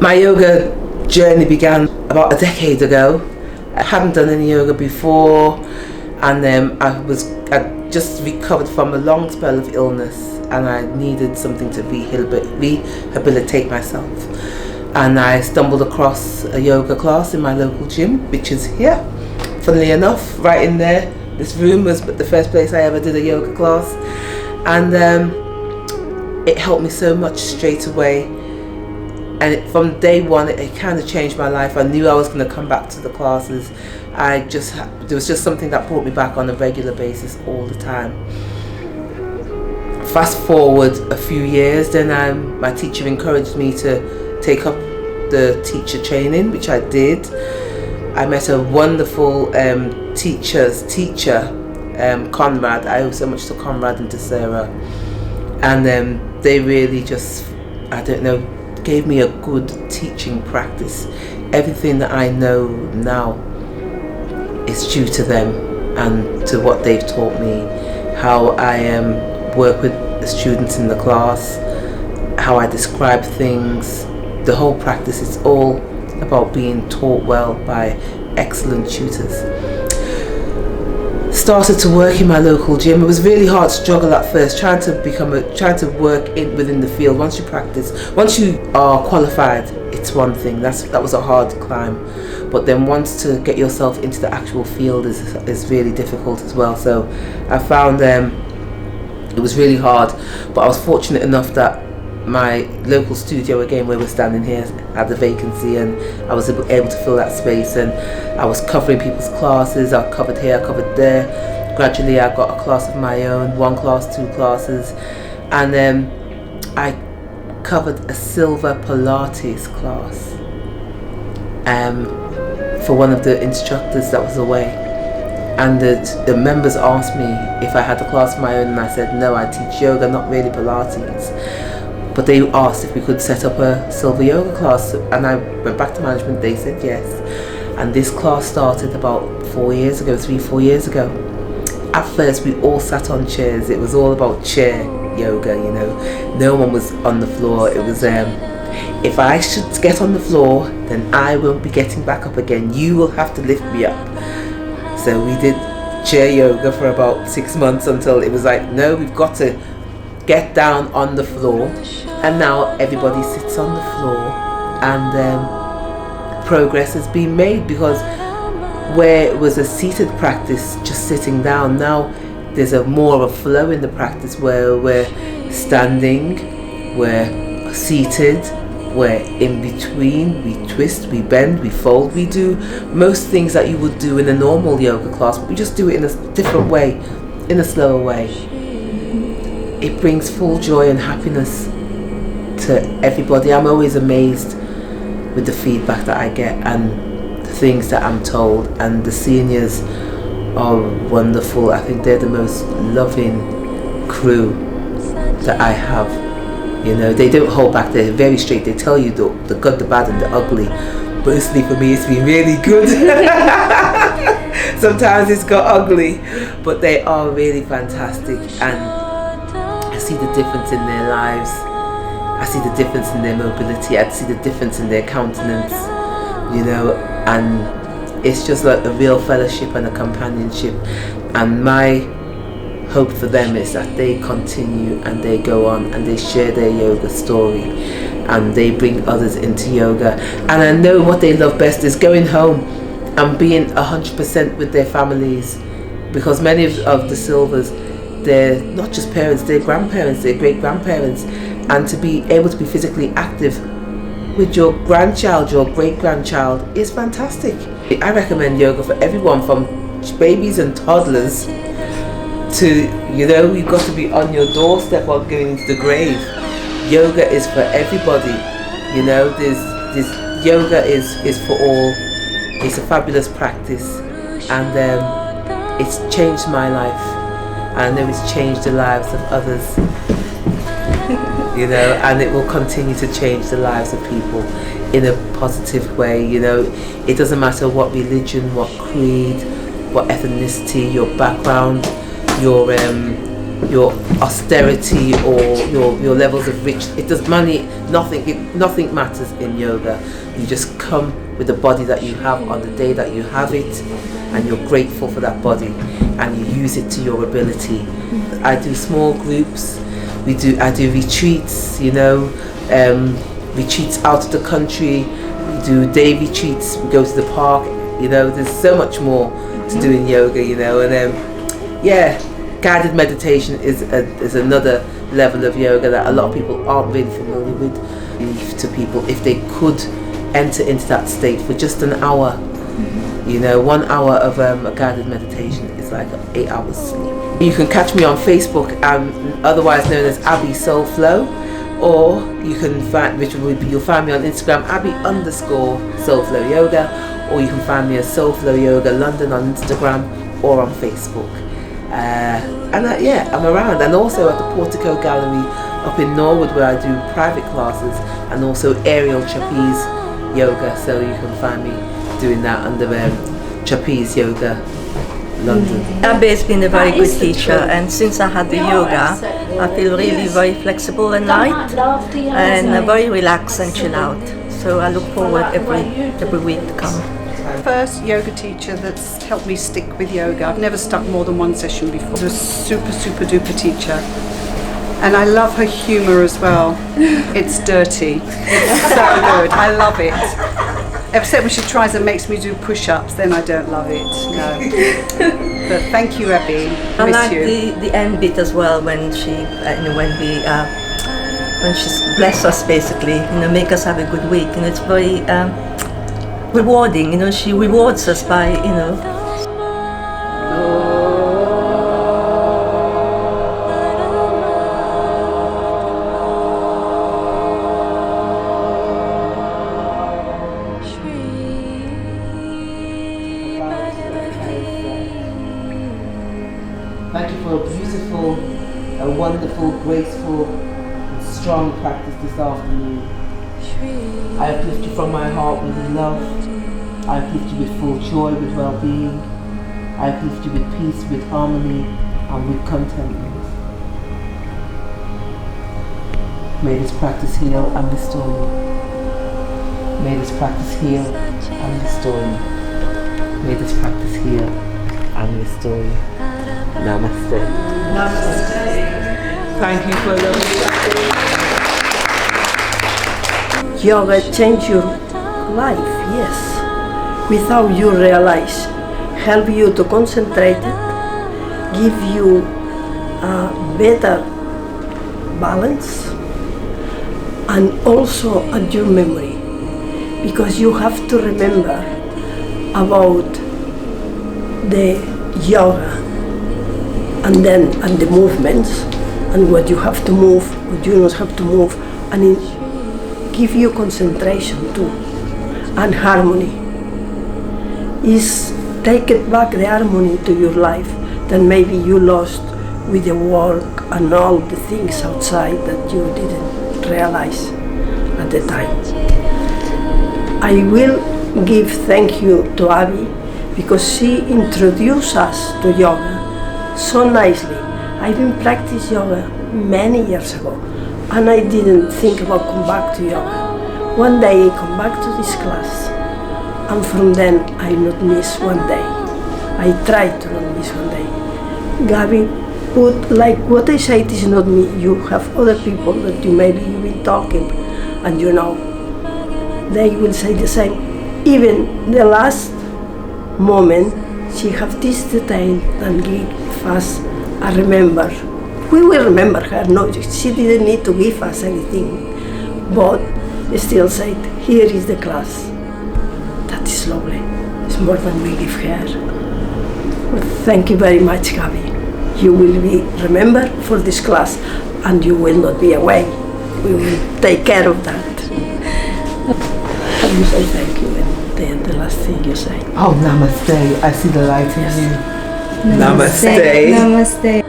My yoga journey began about a decade ago. I hadn't done any yoga before, and I just recovered from a long spell of illness, and I needed something to rehabilitate myself. And I stumbled across a yoga class in my local gym, which is here. Funnily enough, right in there, this room was the first place I ever did a yoga class, and it helped me so much straight away. And from day one, it kind of changed my life. I knew I was going to come back to the classes. There was just something that brought me back on a regular basis all the time. Fast forward a few years, then my teacher encouraged me to take up the teacher training, which I did. I met a wonderful teacher, Conrad. I owe so much to Conrad and to Sarah. And they really just, gave me a good teaching practice. Everything that I know now is due to them and to what they've taught me. How I work with the students in the class, how I describe things. The whole practice is all about being taught well by excellent tutors. Started to work in my local gym. It was really hard struggle at first, trying to work within the field. Once you practice, once you are qualified, it's one thing. That was a hard climb. But then once to get yourself into the actual field is really difficult as well. So I found it was really hard. But I was fortunate enough that my local studio, again where we're standing here, had a vacancy, and I was able to fill that space, and I was covering people's classes. I covered here, I covered there. Gradually I got a class of my own, 1 class, 2 classes, and I covered a Silver Pilates class for one of the instructors that was away. And the members asked me if I had a class of my own, and I said no, I teach yoga, not really Pilates. But they asked if we could set up a Silver Yoga class, and I went back to management. They said yes, and this class started about 3-4 years ago. At first we all sat on chairs. It was all about chair yoga, no one was on the floor. It was if I should get on the floor, then I won't be getting back up again. You will have to lift me up. So we did chair yoga for about 6 months until it was like, no, we've got to get down on the floor. And now everybody sits on the floor, and progress has been made, because where it was a seated practice, just sitting down, now there's more of a flow in the practice where we're standing, we're seated, we're in between, we twist, we bend, we fold, we do most things that you would do in a normal yoga class, but we just do it in a different way, in a slower way. It brings full joy and happiness to everybody. I'm always amazed with the feedback that I get and the things that I'm told, and the seniors are wonderful. I think they're the most loving crew that I have. They don't hold back, they're very straight. They tell you the good, the bad and the ugly. Personally for me, it's been really good. Sometimes it's got ugly, but they are really fantastic, and I see the difference in their lives. I see the difference in their mobility. I see the difference in their countenance, and it's just like a real fellowship and a companionship. And my hope for them is that they continue and they go on and they share their yoga story and they bring others into yoga. And I know what they love best is going home and being 100% with their families, because many of the Silvers, they're not just parents, they're grandparents, they're great grandparents. And to be able to be physically active with your grandchild, your great grandchild, is fantastic. I recommend yoga for everyone, from babies and toddlers to, you've got to be on your doorstep or going into the grave. Yoga is for everybody. This yoga is for all. It's a fabulous practice, and it's changed my life. I know it's changed the lives of others. And it will continue to change the lives of people in a positive way. It doesn't matter what religion, what creed, what ethnicity, your background, your your austerity or your levels of rich. It does money, nothing matters in yoga. You just come with the body that you have on the day that you have it, and you're grateful for that body, and you use it to your ability. I do small groups. I do retreats, retreats out of the country. We do day retreats. We go to the park. There's so much more to do in yoga, and guided meditation is another level of yoga that a lot of people aren't really familiar with. To people, if they could enter into that state for just an hour, 1 hour of a guided meditation is like 8 hours sleep. You can catch me on Facebook, otherwise known as Abby Soul Flow, or you can find, you'll find me on Instagram, Abby_Soul Flow Yoga, or you can find me as Soul Flow Yoga London on Instagram or on Facebook. I'm around, and also at the Portico Gallery up in Norwood, where I do private classes and also aerial trapeze yoga. So you can find me doing that under Trapeze Yoga London. Abby has been a very good teacher, and since I had the yoga, I feel really very flexible and light, and very relaxed and chill out. So I look forward every week to come. First yoga teacher that's helped me stick with yoga. I've never stuck more than one session before. She's a super duper teacher, and I love her humour as well. It's dirty. It's so good. I love it. Except when she tries and makes me do push-ups, then I don't love it. No. But thank you, Abby. I like the end bit as well, when she when she's bless us, basically, make us have a good week, and it's very rewarding. She rewards us by Thank you for a beautiful, a wonderful, graceful, and strong practice this afternoon. I uplift you from my heart with love. I uplift you with full joy, with well-being. I uplift you with peace, with harmony, and with contentment. May this practice heal and restore you. May this practice heal and restore you. May this practice heal and restore you. Namaste. Namaste. Thank you for loving me. Yoga change your life, yes, without you realize. Help you to concentrate it, give you a better balance, and also at your memory, because you have to remember about the yoga and the movements, and what you have to move, what you don't have to move, and it give you concentration too, and harmony. Is take it back the harmony to your life that maybe you lost with the work and all the things outside that you didn't realize at the time. I will give thank you to Abby, because she introduced us to yoga so nicely. I've been practicing yoga many years ago, and I didn't think about come back to yoga. One day I come back to this class, and from then I not miss one day. I try to not miss one day. Gabi put, like what I say, it is not me. You have other people that maybe you've been talking, and they will say the same. Even the last moment, she have this detail and give us a remember. We will remember her. No, she didn't need to give us anything, but still said, here is the class. That is lovely. It's more than we give her. Well, thank you very much, Gabi. You will be remembered for this class, and you will not be away. We will take care of that. How do you say thank you? And the last thing you say. Oh, namaste. I see the light in you. Namaste. Namaste. Namaste.